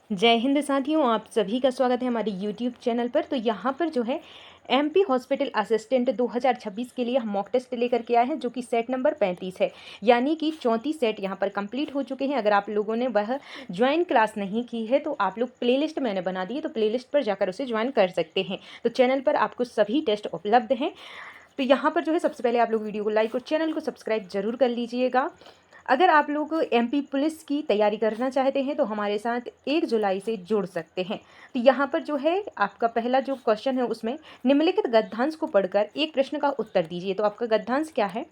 जय हिंद साथियों, आप सभी का स्वागत है हमारे यूट्यूब चैनल पर। तो यहाँ पर जो है एमपी हॉस्पिटल असिस्टेंट 2026 के लिए हम मॉक टेस्ट लेकर के आए हैं, जो कि सेट नंबर 35 है। यानी कि 34 सेट यहाँ पर कंप्लीट हो चुके हैं। अगर आप लोगों ने वह ज्वाइन क्लास नहीं की है तो आप लोग प्लेलिस्ट मैंने बना दी है, तो प्लेलिस्ट पर जाकर उसे ज्वाइन कर सकते हैं। तो चैनल पर आपको सभी टेस्ट उपलब्ध हैं। तो यहाँ पर जो है सबसे पहले आप लोग वीडियो को लाइक और चैनल को सब्सक्राइब जरूर कर लीजिएगा। अगर आप लोग एमपी पुलिस की तैयारी करना चाहते हैं तो हमारे साथ 1 जुलाई से जुड़ सकते हैं। तो यहाँ पर जो है आपका पहला जो क्वेश्चन है उसमें निम्नलिखित गद्यांश को पढ़कर एक प्रश्न का उत्तर दीजिए। तो आपका गद्यांश क्या है?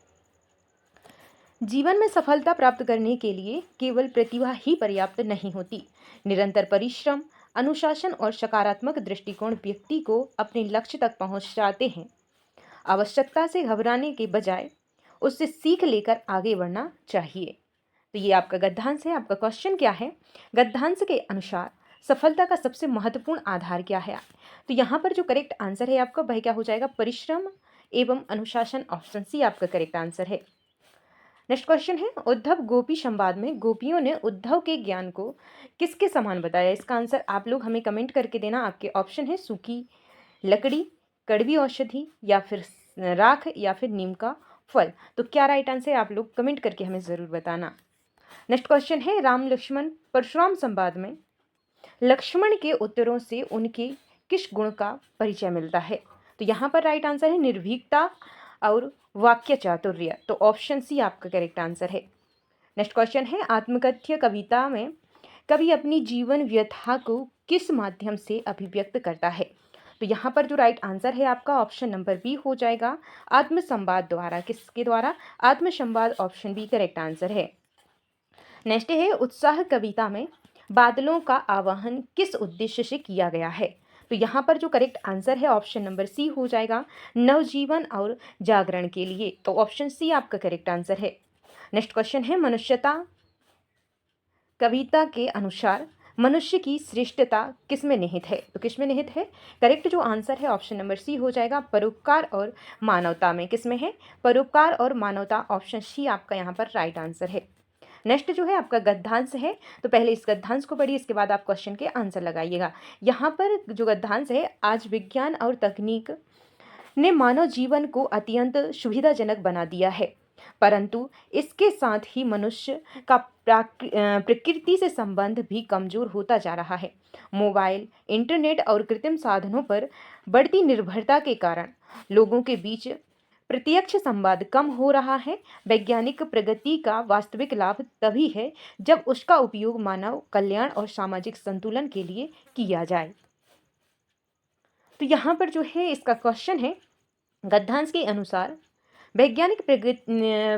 जीवन में सफलता प्राप्त करने के लिए केवल प्रतिभा ही पर्याप्त नहीं होती। निरंतर परिश्रम, अनुशासन और सकारात्मक दृष्टिकोण व्यक्ति को अपने लक्ष्य तक पहुंचाते हैं। आवश्यकता से घबराने के बजाय उससे सीख लेकर आगे बढ़ना चाहिए। तो ये आपका गद्यांश है। आपका क्वेश्चन क्या है? गद्यांश के अनुसार सफलता का सबसे महत्वपूर्ण आधार क्या है? तो यहाँ पर जो करेक्ट आंसर है आपका वह क्या हो जाएगा? परिश्रम एवं अनुशासन। ऑप्शन सी आपका करेक्ट आंसर है। नेक्स्ट क्वेश्चन है, उद्धव गोपी संवाद में गोपियों ने उद्धव के ज्ञान को किसके समान बताया? इसका आंसर आप लोग हमें कमेंट करके देना। आपके ऑप्शन है सूखी लकड़ी, कड़वी औषधि, या फिर राख, या फिर नीम का फल। तो क्या राइट आंसर है? आप लोग कमेंट करके हमें ज़रूर बताना। नेक्स्ट क्वेश्चन है, राम लक्ष्मण परशुराम संवाद में लक्ष्मण के उत्तरों से उनके किस गुण का परिचय मिलता है? तो यहाँ पर राइट आंसर है निर्भीकता और वाक्य चातुर्य। तो ऑप्शन सी आपका करेक्ट आंसर है। नेक्स्ट क्वेश्चन है, आत्मकथ्य कविता में कवि अपनी जीवन व्यथा को किस माध्यम से अभिव्यक्त करता है? तो यहाँ पर जो राइट आंसर है आपका ऑप्शन नंबर बी हो जाएगा, आत्मसंवाद द्वारा। किसके द्वारा? आत्मसंवाद। ऑप्शन बी करेक्ट आंसर है। नेक्स्ट है, उत्साह कविता में बादलों का आवाहन किस उद्देश्य से किया गया है? तो यहाँ पर जो करेक्ट आंसर है ऑप्शन नंबर सी हो जाएगा, नवजीवन और जागरण के लिए। तो ऑप्शन सी आपका करेक्ट आंसर है। नेक्स्ट क्वेश्चन है, मनुष्यता कविता के अनुसार मनुष्य की श्रेष्ठता किसमें निहित है? तो किसमें निहित है? करेक्ट जो आंसर है ऑप्शन नंबर सी हो जाएगा, परोपकार और मानवता में। किसमें है? परोपकार और मानवता। ऑप्शन सी आपका यहाँ पर राइट आंसर है। नेक्स्ट जो है आपका गद्यांश है। तो पहले इस गद्यांश को पढ़िए, इसके बाद आप क्वेश्चन के आंसर लगाइएगा। यहाँ पर जो गद्यांश है, आज विज्ञान और तकनीक ने मानव जीवन को अत्यंत सुविधाजनक बना दिया है, परंतु इसके साथ ही मनुष्य का प्रकृति से संबंध भी कमजोर होता जा रहा है। मोबाइल, इंटरनेट और कृत्रिम साधनों पर बढ़ती निर्भरता के कारण लोगों के बीच प्रत्यक्ष संवाद कम हो रहा है। वैज्ञानिक प्रगति का वास्तविक लाभ तभी है जब उसका उपयोग मानव कल्याण और सामाजिक संतुलन के लिए किया जाए। तो यहाँ पर जो है इसका क्वेश्चन है, गद्यांश के अनुसार वैज्ञानिक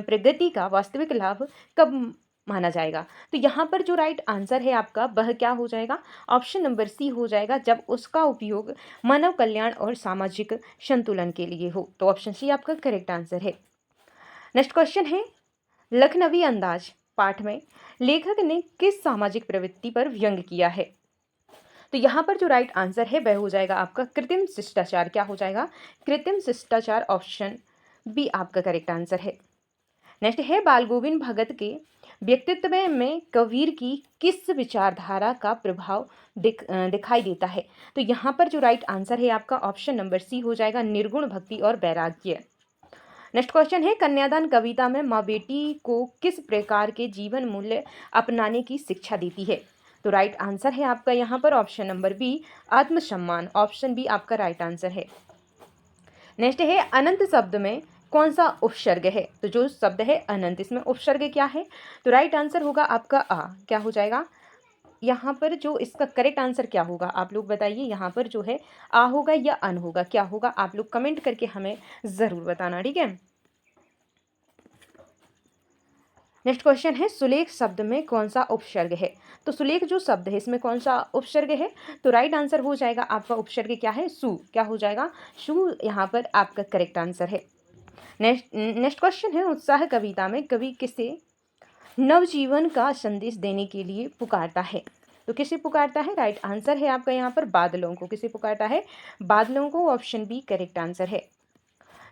प्रगति का वास्तविक लाभ कब माना जाएगा? तो यहाँ पर जो राइट आंसर है आपका वह क्या हो जाएगा? ऑप्शन नंबर सी हो जाएगा, जब उसका उपयोग मानव कल्याण और सामाजिक संतुलन के लिए हो। तो ऑप्शन सी आपका करेक्ट आंसर है। नेक्स्ट क्वेश्चन है, लखनवी अंदाज पाठ में लेखक ने किस सामाजिक प्रवृत्ति पर व्यंग किया है? तो यहाँ पर जो राइट आंसर है वह हो जाएगा आपका कृत्रिम शिष्टाचार। क्या हो जाएगा? कृत्रिम शिष्टाचार। ऑप्शन बी आपका करेक्ट आंसर है। नेक्स्ट है, बाल गोविंद भगत के व्यक्तित्व में कबीर की किस विचारधारा का प्रभाव दिखाई देता है? तो यहाँ पर जो राइट आंसर है आपका ऑप्शन नंबर सी हो जाएगा, निर्गुण भक्ति और वैराग्य। नेक्स्ट क्वेश्चन है, कन्यादान कविता में माँ बेटी को किस प्रकार के जीवन मूल्य अपनाने की शिक्षा देती है? तो राइट आंसर है आपका यहाँ पर ऑप्शन नंबर बी, आत्मसम्मान। ऑप्शन बी आपका राइट आंसर है। नेक्स्ट है, अनंत शब्द में कौन सा उपसर्ग है? तो जो शब्द है अनंत, इसमें उपसर्ग क्या है? तो राइट आंसर होगा आपका आ। क्या हो जाएगा? यहाँ पर जो इसका करेक्ट आंसर क्या होगा आप लोग बताइए। यहाँ पर जो है आ होगा या अन होगा? क्या होगा? आप लोग कमेंट करके हमें ज़रूर बताना, ठीक है। नेक्स्ट क्वेश्चन है, सुलेख शब्द में कौन सा उपसर्ग है? तो सुलेख जो शब्द है इसमें कौन सा उपसर्ग है? तो राइट आंसर हो जाएगा आपका उपसर्ग क्या है? सु। क्या हो जाएगा? सु यहाँ पर आपका करेक्ट आंसर है। नेक्स्ट क्वेश्चन है, उत्साह कविता में कवि किसे नवजीवन का संदेश देने के लिए पुकारता है? तो किसे पुकारता है? राइट आंसर है आपका यहाँ पर बादलों को। किसे पुकारता है? बादलों को। ऑप्शन बी करेक्ट आंसर है।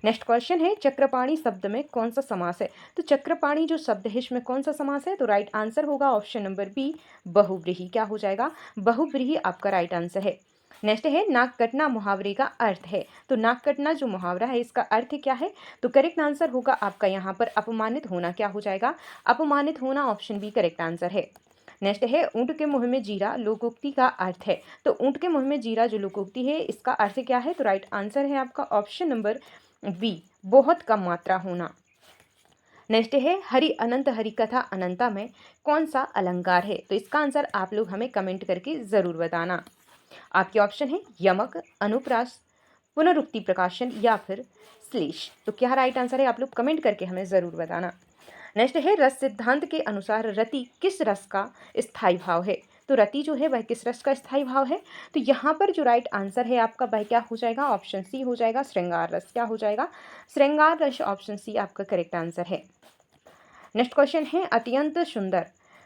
नेक्स्ट क्वेश्चन है चक्रपाणी शब्द में कौन सा समास है। तो चक्रपाणी जो शब्द है इसमें कौन सा समास है। तो राइट आंसर होगा ऑप्शन नंबर बी बहुव्रीहि। क्या हो जाएगा, बहुव्रीहि आपका राइट आंसर है। नेक्स्ट है नाक कटना मुहावरे का अर्थ है। तो नाक कटना जो मुहावरा है इसका अर्थ क्या है। तो करेक्ट आंसर होगा आपका यहाँ पर अपमानित होना। क्या हो जाएगा, अपमानित होना। ऑप्शन बी करेक्ट आंसर है। नेक्स्ट है ऊंट के मुंह में जीरा लोकोक्ति का अर्थ है। तो ऊंट के मुंह में जीरा जो लोकोक्ति है इसका अर्थ क्या है। तो राइट आंसर है आपका ऑप्शन नंबर बी बहुत कम मात्रा होना। नेक्स्ट है हरि अनंत हरि कथा अनंता में कौन सा अलंकार है। तो इसका आंसर आप लोग हमें कमेंट करके ज़रूर बताना। आपके ऑप्शन है यमक, अनुप्रास, पुनरुक्ति प्रकाशन या फिर श्लेष। तो क्या राइट आंसर है आप लोग कमेंट करके हमें ज़रूर बताना। नेक्स्ट है रस सिद्धांत के अनुसार रति किस रस का स्थायी भाव है। तो रति जो है वह किस रस का स्थायी भाव है। तो यहाँ पर जो राइट आंसर है आपका वह क्या हो जाएगा, ऑप्शन सी हो जाएगा श्रृंगार रस। क्या हो जाएगा, श्रृंगार रस। ऑप्शन सी आपका करेक्ट आंसर है। नेक्स्ट क्वेश्चन है अत्यंत सुंदर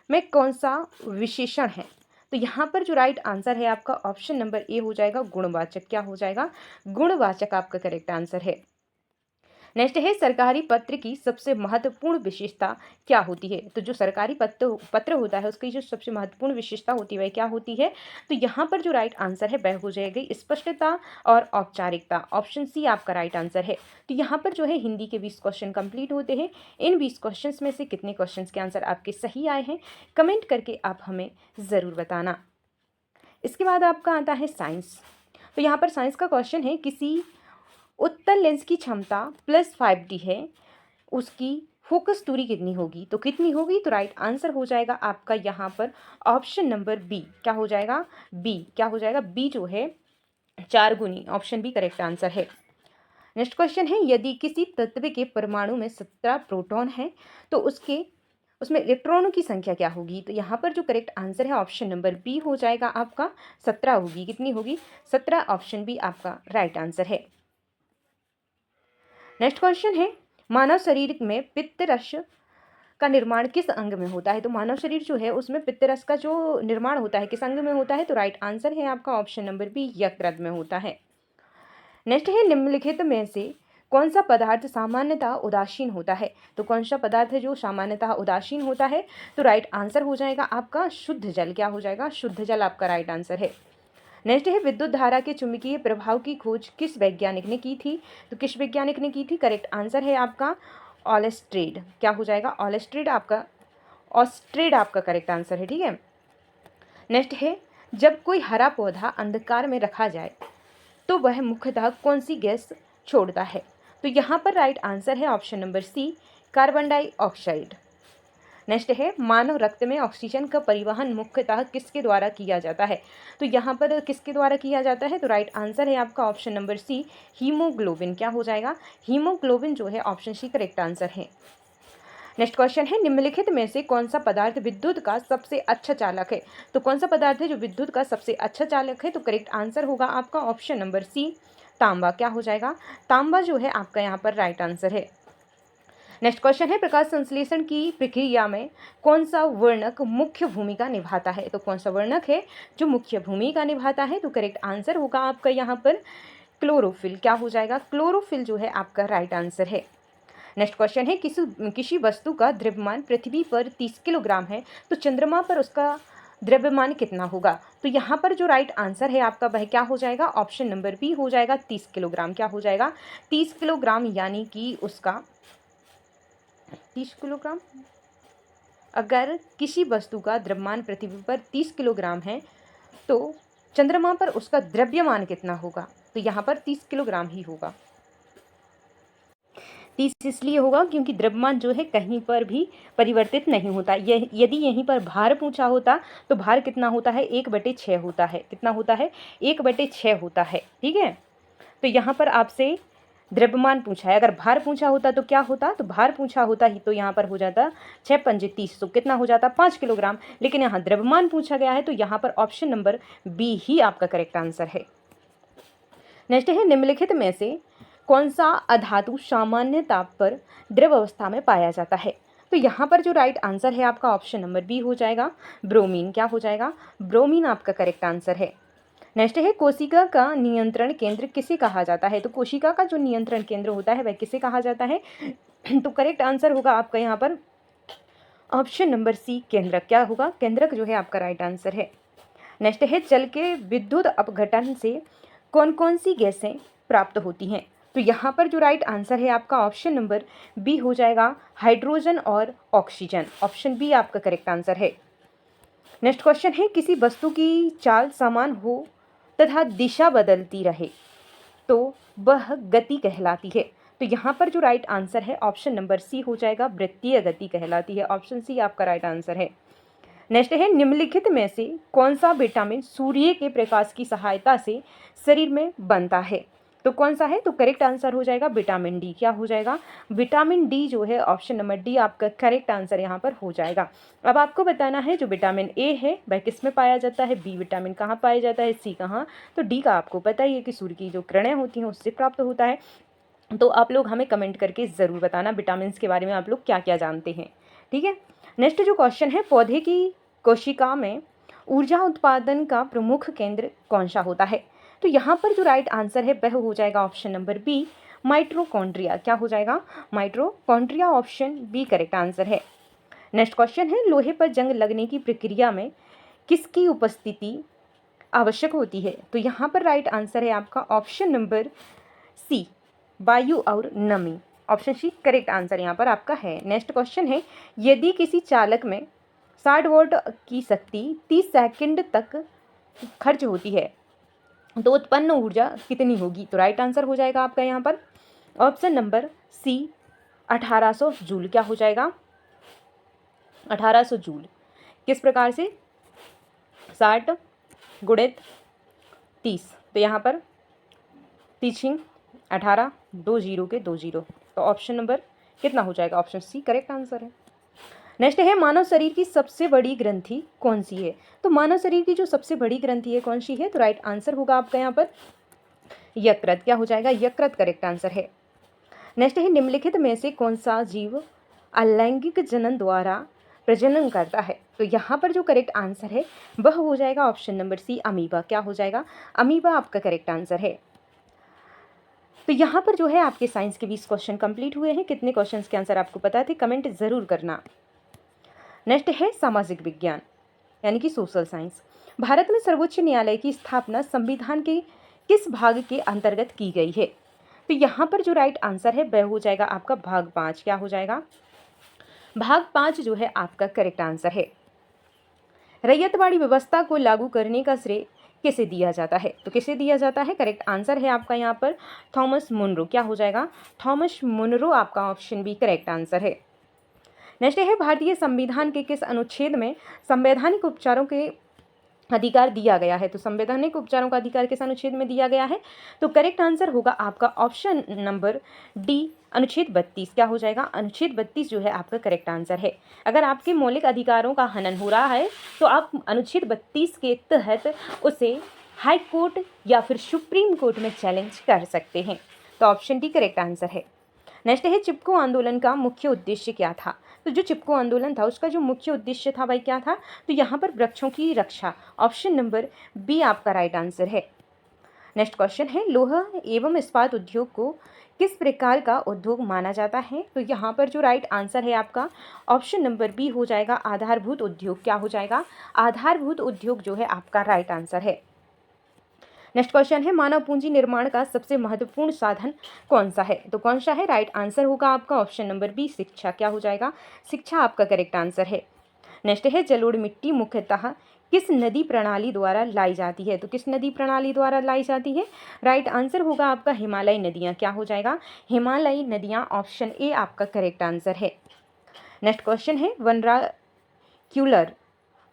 में कौन सा विशेषण है। तो यहाँ पर जो राइट आंसर है आपका ऑप्शन नंबर ए हो जाएगा गुणवाचक। क्या हो जाएगा, गुणवाचक आपका करेक्ट आंसर है। नेक्स्ट है सरकारी पत्र की सबसे महत्वपूर्ण विशेषता क्या होती है। तो जो सरकारी पत्र होता है उसकी जो सबसे महत्वपूर्ण विशेषता होती है वह क्या होती है। तो यहाँ पर जो राइट आंसर है वह हो जाएगी स्पष्टता और औपचारिकता। ऑप्शन सी आपका राइट आंसर है। तो यहाँ पर जो है हिंदी के 20 क्वेश्चन कंप्लीट होते हैं। इन 20 क्वेश्चन में से कितने क्वेश्चन के आंसर आपके सही आए हैं कमेंट करके आप हमें ज़रूर बताना। इसके बाद आपका आता है साइंस। तो यहाँ पर साइंस का क्वेश्चन है किसी उत्तल लेंस की क्षमता +5D है, उसकी फोकस दूरी कितनी होगी। तो कितनी होगी, तो राइट आंसर हो जाएगा आपका यहाँ पर ऑप्शन नंबर बी। क्या हो जाएगा, बी। क्या हो जाएगा, बी जो है 4 गुनी। ऑप्शन बी करेक्ट आंसर है। नेक्स्ट क्वेश्चन है यदि किसी तत्व के परमाणु में 17 प्रोटॉन है तो उसमें इलेक्ट्रॉनों की संख्या क्या होगी। तो यहाँ पर जो करेक्ट आंसर है ऑप्शन नंबर बी हो जाएगा आपका 17 होगी। कितनी होगी, 17। ऑप्शन बी आपका राइट आंसर है। नेक्स्ट क्वेश्चन है मानव शरीर में पित्तरस का निर्माण किस अंग में होता है। तो मानव शरीर जो है उसमें पित्तरस का जो निर्माण होता है किस अंग में होता है। तो राइट आंसर है आपका ऑप्शन नंबर बी यकृत में होता है। नेक्स्ट है निम्नलिखित में से कौन सा पदार्थ सामान्यतः उदासीन होता है। तो कौन सा पदार्थ है जो सामान्यतः उदासीन होता है। तो राइट आंसर हो जाएगा आपका शुद्ध जल। क्या हो जाएगा, शुद्ध जल आपका राइट आंसर है। नेक्स्ट है विद्युत धारा के चुंबकीय प्रभाव की खोज किस वैज्ञानिक ने की थी। तो किस वैज्ञानिक ने की थी, करेक्ट आंसर है आपका ऑलेस्ट्रेड। क्या हो जाएगा, ऑलेस्ट्रेड आपका, ऑस्ट्रेड आपका करेक्ट आंसर है। ठीक है। नेक्स्ट है जब कोई हरा पौधा अंधकार में रखा जाए तो वह मुख्यतः कौन सी गैस छोड़ता है। तो यहाँ पर राइट आंसर है option number C carbon dioxide. Next है मानव रक्त में ऑक्सीजन का परिवहन मुख्यतः किसके द्वारा किया जाता है। तो यहाँ पर किसके द्वारा किया जाता है। तो राइट आंसर है आपका ऑप्शन नंबर सी हीमोग्लोबिन। क्या हो जाएगा, हीमोग्लोबिन जो है ऑप्शन सी करेक्ट आंसर है। नेक्स्ट क्वेश्चन है निम्नलिखित में से कौन सा पदार्थ विद्युत का सबसे अच्छा चालक है। तो कौन सा पदार्थ है जो विद्युत का सबसे अच्छा चालक है। तो करेक्ट आंसर होगा आपका ऑप्शन नंबर सी तांबा। क्या हो जाएगा, तांबा जो है आपका यहाँ पर राइट आंसर है। नेक्स्ट क्वेश्चन है प्रकाश संश्लेषण की प्रक्रिया में कौन सा वर्णक मुख्य भूमिका निभाता है। तो कौन सा वर्णक है जो मुख्य भूमिका निभाता है। तो करेक्ट आंसर होगा आपका यहाँ पर क्लोरोफिल। क्या हो जाएगा, क्लोरोफिल जो है आपका राइट आंसर है। नेक्स्ट क्वेश्चन है किसी वस्तु का द्रव्यमान पृथ्वी पर 30 किलोग्राम है तो चंद्रमा पर उसका द्रव्यमान कितना होगा। तो यहाँ पर जो राइट आंसर है आपका वह क्या हो जाएगा, ऑप्शन नंबर बी हो जाएगा 30 किलोग्राम। क्या हो जाएगा, 30 किलोग्राम, यानी कि उसका 30 किलोग्राम। अगर किसी वस्तु का द्रव्यमान पृथ्वी पर 30 किलोग्राम है तो चंद्रमा पर उसका द्रव्यमान कितना होगा। तो यहाँ पर 30 किलोग्राम ही होगा। 30 इसलिए होगा क्योंकि द्रव्यमान जो है कहीं पर भी परिवर्तित नहीं होता। यदि यहीं पर भार पूछा होता तो भार कितना होता है, 1/6 होता है। कितना होता है, 1/6 होता है। ठीक है। तो यहाँ पर आपसे द्रव्यमान पूछा है, अगर भार पूछा होता तो क्या होता, तो भार पूछा होता ही तो यहाँ पर हो जाता 6 पंजे 30, तो कितना हो जाता 5 किलोग्राम। लेकिन यहाँ द्रव्यमान पूछा गया है तो यहाँ पर ऑप्शन नंबर बी ही आपका करेक्ट आंसर है। नेक्स्ट है निम्नलिखित में से कौन सा अधातु सामान्य ताप पर द्रव अवस्था में पाया जाता है। तो यहाँ पर जो राइट आंसर है आपका ऑप्शन नंबर बी हो जाएगा ब्रोमीन। क्या हो जाएगा, ब्रोमीन आपका करेक्ट आंसर है। नेक्स्ट है कोशिका का नियंत्रण केंद्र किसे कहा जाता है। तो कोशिका का जो नियंत्रण केंद्र होता है वह किसे कहा जाता है। तो करेक्ट आंसर होगा आपका यहाँ पर ऑप्शन नंबर सी, केंद्रक। क्या होगा, केंद्रक जो है आपका राइट आंसर है। नेक्स्ट है जल के विद्युत अपघटन से कौन कौन सी गैसें प्राप्त होती हैं। तो यहाँ पर जो राइट आंसर है आपका ऑप्शन नंबर बी हो जाएगा, हाइड्रोजन और ऑक्सीजन। ऑप्शन बी आपका करेक्ट आंसर है। नेक्स्ट क्वेश्चन है किसी वस्तु की चाल समान हो तथा दिशा बदलती रहे तो वह गति कहलाती है। तो यहाँ पर जो राइट आंसर है ऑप्शन नंबर सी हो जाएगा, वृत्तीय गति कहलाती है। ऑप्शन सी आपका राइट आंसर है। नेक्स्ट है निम्नलिखित में से कौन सा विटामिन सूर्य के प्रकाश की सहायता से शरीर में बनता है। तो कौन सा है, तो करेक्ट आंसर हो जाएगा विटामिन डी। क्या हो जाएगा, विटामिन डी जो है ऑप्शन नंबर डी आपका करेक्ट आंसर यहाँ पर हो जाएगा। अब आपको बताना है जो विटामिन ए है वह किस में पाया जाता है, बी विटामिन कहाँ पाया जाता है, सी कहाँ। तो डी का आपको पता ही है कि सूर्य की जो किरणें होती हैं उससे प्राप्त होता है। तो आप लोग हमें कमेंट करके ज़रूर बताना विटामिन के बारे में आप लोग क्या क्या जानते हैं। ठीक है, नेक्स्ट जो क्वेश्चन है, पौधे की कोशिका में ऊर्जा उत्पादन का प्रमुख केंद्र कौन सा होता है। तो यहाँ पर जो राइट आंसर है वह हो जाएगा ऑप्शन नंबर बी, माइटोकॉन्ड्रिया। क्या हो जाएगा, mitochondria. Option B correct answer है। नेक्स्ट क्वेश्चन है लोहे पर जंग लगने की प्रक्रिया में किसकी उपस्थिति आवश्यक होती है। तो यहाँ पर राइट आंसर है आपका ऑप्शन नंबर सी, वायु और नमी। ऑप्शन सी करेक्ट आंसर यहाँ पर आपका है। नेक्स्ट क्वेश्चन है यदि किसी चालक में 60 वोल्ट की शक्ति 30 सेकंड तक खर्च होती है तो उत्पन्न ऊर्जा कितनी होगी। तो राइट आंसर हो जाएगा आपका यहाँ पर ऑप्शन नंबर सी, 1800 जूल। क्या हो जाएगा, 1800 जूल। किस प्रकार से, 60 गुणित 30, तो यहाँ पर तीछिंग 18, 2 जीरो के 2 जीरो, तो ऑप्शन नंबर कितना हो जाएगा, ऑप्शन सी करेक्ट आंसर है। नेक्स्ट है मानव शरीर की सबसे बड़ी ग्रंथि कौन सी है। तो मानव शरीर की जो सबसे बड़ी ग्रंथि है कौन सी है, तो राइट आंसर होगा आपका यहाँ पर यकृत। क्या हो जाएगा, यकृत करेक्ट आंसर है। नेक्स्ट है निम्नलिखित में से कौन सा जीव अलैंगिक जनन द्वारा प्रजनन करता है। तो यहाँ पर जो करेक्ट आंसर है वह हो जाएगा ऑप्शन नंबर सी, अमीबा। क्या हो जाएगा, अमीबा आपका करेक्ट आंसर है। तो यहाँ पर जो है आपके साइंस के 20 क्वेश्चन कंप्लीट हुए हैं। कितने क्वेश्चंस के आंसर आपको पता थे, कमेंट ज़रूर करना। नेक्स्ट है सामाजिक विज्ञान यानी कि सोशल साइंस। भारत में सर्वोच्च न्यायालय की स्थापना संविधान के किस भाग के अंतर्गत की गई है। तो यहाँ पर जो राइट आंसर है वह हो जाएगा आपका भाग 5। क्या हो जाएगा, भाग 5 जो है आपका करेक्ट आंसर है। रैयतवाड़ी व्यवस्था को लागू करने का श्रेय किसे दिया जाता है। तो किसे दिया जाता है, करेक्ट आंसर है आपका यहाँ पर थॉमस मुनरो। क्या हो जाएगा, थॉमस मुनरो आपका ऑप्शन बी करेक्ट आंसर है। नेक्स्ट है भारतीय संविधान के किस अनुच्छेद में संवैधानिक उपचारों के अधिकार दिया गया है। तो संवैधानिक उपचारों का अधिकार किस अनुच्छेद में दिया गया है, तो करेक्ट आंसर होगा आपका ऑप्शन नंबर डी, अनुच्छेद 32। क्या हो जाएगा, अनुच्छेद 32 जो है आपका करेक्ट आंसर है। अगर आपके मौलिक अधिकारों का हनन हो रहा है तो आप अनुच्छेद 32 के तहत उसे हाई कोर्ट या फिर सुप्रीम कोर्ट में चैलेंज कर सकते हैं। तो ऑप्शन डी करेक्ट आंसर है। नेक्स्ट है चिपको आंदोलन का मुख्य उद्देश्य क्या था। तो जो चिपको आंदोलन था उसका जो मुख्य उद्देश्य था भाई क्या था, तो यहाँ पर वृक्षों की रक्षा। ऑप्शन नंबर बी आपका राइट आंसर है। नेक्स्ट क्वेश्चन है लोहा एवं इस्पात उद्योग को किस प्रकार का उद्योग माना जाता है। तो यहाँ पर जो राइट आंसर है आपका ऑप्शन नंबर बी हो जाएगा, आधारभूत उद्योग। क्या हो जाएगा, आधारभूत उद्योग जो है आपका राइट आंसर है। नेक्स्ट क्वेश्चन है मानव पूंजी निर्माण का सबसे महत्वपूर्ण साधन कौन सा है। तो कौन सा है, राइट आंसर होगा आपका ऑप्शन नंबर बी, शिक्षा। क्या हो जाएगा, शिक्षा आपका करेक्ट आंसर है। नेक्स्ट है जलोढ़ मिट्टी मुख्यतः किस नदी प्रणाली द्वारा लाई जाती है। तो किस नदी प्रणाली द्वारा लाई जाती है, राइट आंसर होगा आपका हिमालयी नदियाँ। क्या हो जाएगा, हिमालयी नदियाँ। ऑप्शन ए आपका करेक्ट आंसर है। नेक्स्ट क्वेश्चन है वर्नाक्यूलर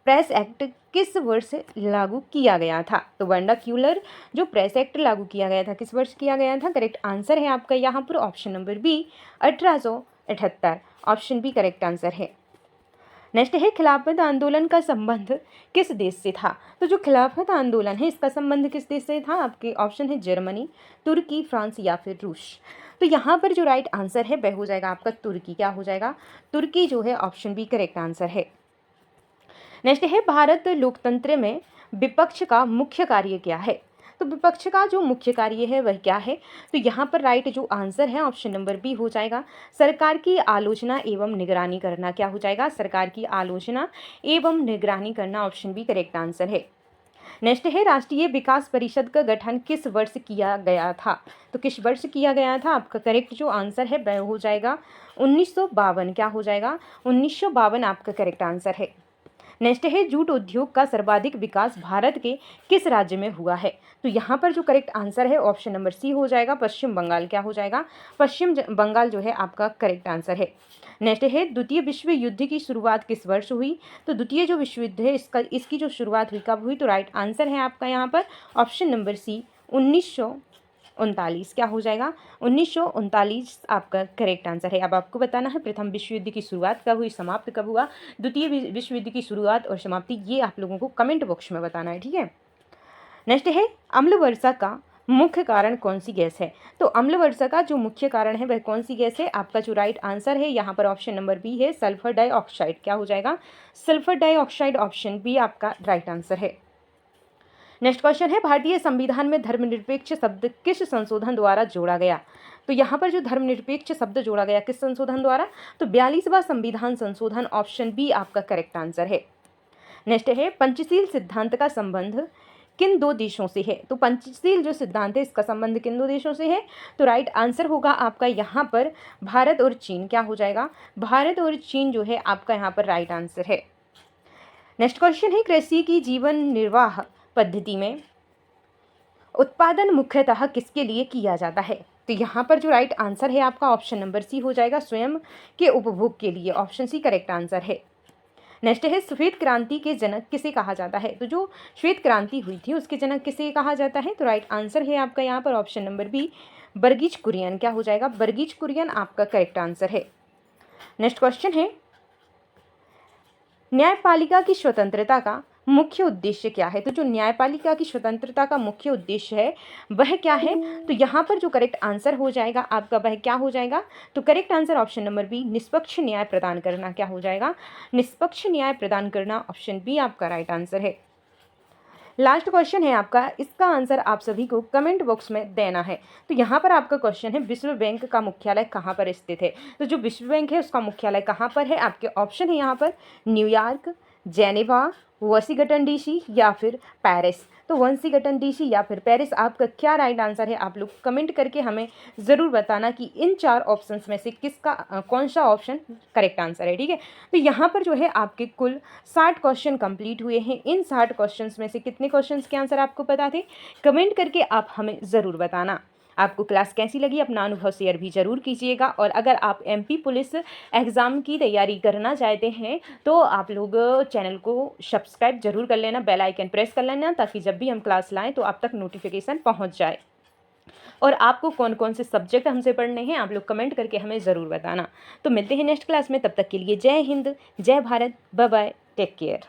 प्रेस एक्ट किस वर्ष लागू किया गया था। तो वर्नाक्यूलर जो प्रेस एक्ट लागू किया गया था किस वर्ष किया गया था, करेक्ट आंसर है आपका यहाँ पर option number B, 1878। Option B correct answer है। नेक्स्ट है खिलाफत आंदोलन का संबंध किस देश से था। तो जो खिलाफत आंदोलन है इसका संबंध किस देश से था, आपके ऑप्शन है जर्मनी, तुर्की, फ्रांस या फिर रूस। तो यहाँ पर जो राइट आंसर है वह हो जाएगा आपका तुर्की। क्या हो जाएगा, तुर्की जो है ऑप्शन बी करेक्ट आंसर है। नेक्स्ट है भारत लोकतंत्र में विपक्ष का मुख्य कार्य क्या है? तो विपक्ष का जो मुख्य कार्य है वह क्या है? तो यहाँ पर राइट जो आंसर है ऑप्शन नंबर बी हो जाएगा, सरकार की आलोचना एवं निगरानी करना। क्या हो जाएगा? सरकार की आलोचना एवं निगरानी करना, ऑप्शन बी करेक्ट आंसर है। नेक्स्ट है, राष्ट्रीय विकास परिषद का गठन किस वर्ष किया गया था? तो किस वर्ष किया गया था? आपका करेक्ट जो आंसर है वह हो जाएगा 1952। क्या हो जाएगा? 1952 आपका करेक्ट आंसर है। नेक्स्ट है, जूट उद्योग का सर्वाधिक विकास भारत के किस राज्य में हुआ है? तो यहाँ पर जो करेक्ट आंसर है ऑप्शन नंबर सी हो जाएगा, पश्चिम बंगाल। क्या हो जाएगा? पश्चिम बंगाल जो है आपका करेक्ट आंसर है। नेक्स्ट है, द्वितीय विश्व युद्ध की शुरुआत किस वर्ष हुई? तो द्वितीय जो विश्व युद्ध है इसकी जो शुरुआत हुई कब हुई? तो राइट आंसर है आपका यहाँ पर ऑप्शन नंबर सी 1939। क्या हो जाएगा? 1939 आपका करेक्ट आंसर है। अब आपको बताना है प्रथम विश्व युद्ध की शुरुआत कब हुई, समाप्त कब हुआ, द्वितीय विश्व युद्ध की शुरुआत और समाप्ति, ये आप लोगों को कमेंट बॉक्स में बताना है, ठीक है। नेक्स्ट है, अम्ल वर्षा का मुख्य कारण कौन सी गैस है? तो अम्ल वर्षा का जो मुख्य कारण है वह कौन सी गैस है? आपका जो राइट आंसर है यहाँ पर ऑप्शन नंबर बी है, सल्फर डाइऑक्साइड। क्या हो जाएगा? सल्फर डाइऑक्साइड, ऑप्शन बी आपका राइट आंसर है। नेक्स्ट क्वेश्चन है, भारतीय संविधान में धर्मनिरपेक्ष शब्द किस संशोधन द्वारा जोड़ा गया? तो यहाँ पर जो धर्मनिरपेक्ष शब्द जोड़ा गया किस संशोधन द्वारा? तो 42वां संविधान संशोधन, ऑप्शन बी आपका करेक्ट आंसर है। नेक्स्ट है, पंचशील सिद्धांत का संबंध किन दो देशों से है? तो पंचशील जो सिद्धांत है इसका संबंध किन दो देशों से है? तो राइट आंसर होगा आपका यहाँ पर भारत और चीन। क्या हो जाएगा? भारत और चीन जो है आपका यहाँ पर राइट आंसर है। नेक्स्ट क्वेश्चन है, कृषि की जीवन निर्वाह पद्धति में उत्पादन मुख्यतः किसके लिए किया जाता है? तो यहाँ पर जो राइट आंसर है आपका ऑप्शन नंबर सी हो जाएगा, स्वयं के उपभोग के लिए, ऑप्शन सी करेक्ट आंसर है। नेक्स्ट है, श्वेत क्रांति के जनक किसे कहा जाता है? तो जो श्वेत क्रांति हुई थी उसके जनक किसे कहा जाता है? तो राइट आंसर है आपका यहाँ पर option number B, Verghese Kurien. क्या हो जाएगा? वर्गीज कुरियन आपका करेक्ट आंसर है। नेक्स्ट क्वेश्चन है, न्यायपालिका की स्वतंत्रता का मुख्य उद्देश्य क्या है? तो जो न्यायपालिका की स्वतंत्रता का मुख्य उद्देश्य है वह क्या है? तो यहाँ पर जो करेक्ट आंसर हो जाएगा आपका वह क्या हो जाएगा? तो correct answer option number B, निष्पक्ष न्याय प्रदान करना। क्या हो जाएगा? निष्पक्ष न्याय प्रदान करना, ऑप्शन बी आपका राइट आंसर है। लास्ट क्वेश्चन है आपका, इसका आंसर आप सभी को कमेंट बॉक्स में देना है। तो यहाँ पर आपका क्वेश्चन है, विश्व बैंक का मुख्यालय कहाँ पर स्थित है? तो जो विश्व बैंक है उसका मुख्यालय कहाँ पर है? आपके ऑप्शन है यहाँ पर न्यूयॉर्क, जेनेवा, वाशिंगटन डीसी या फिर पेरिस। तो वाशिंगटन डीसी या फिर पेरिस, आपका क्या राइट आंसर है? आप लोग कमेंट करके हमें ज़रूर बताना कि इन 4 ऑप्शंस में से किसका कौन सा ऑप्शन करेक्ट आंसर है, ठीक है। तो यहाँ पर जो है आपके कुल 60 क्वेश्चन कंप्लीट हुए हैं। इन 60 क्वेश्चंस में से कितने क्वेश्चंस के आंसर आपको पता थे? कमेंट करके आप हमें ज़रूर बताना। आपको क्लास कैसी लगी अपना अनुभव शेयर भी ज़रूर कीजिएगा। और अगर आप एमपी पुलिस एग्ज़ाम की तैयारी करना चाहते हैं तो आप लोग चैनल को सब्सक्राइब जरूर कर लेना, बेल आइकन प्रेस कर लेना, ताकि जब भी हम क्लास लाएं तो आप तक नोटिफिकेशन पहुंच जाए। और आपको कौन कौन से सब्जेक्ट हमसे पढ़ने हैं आप लोग कमेंट करके हमें ज़रूर बताना। तो मिलते हैं नेक्स्ट क्लास में, तब तक के लिए जय हिंद, जय Bharat, bye bye, take care.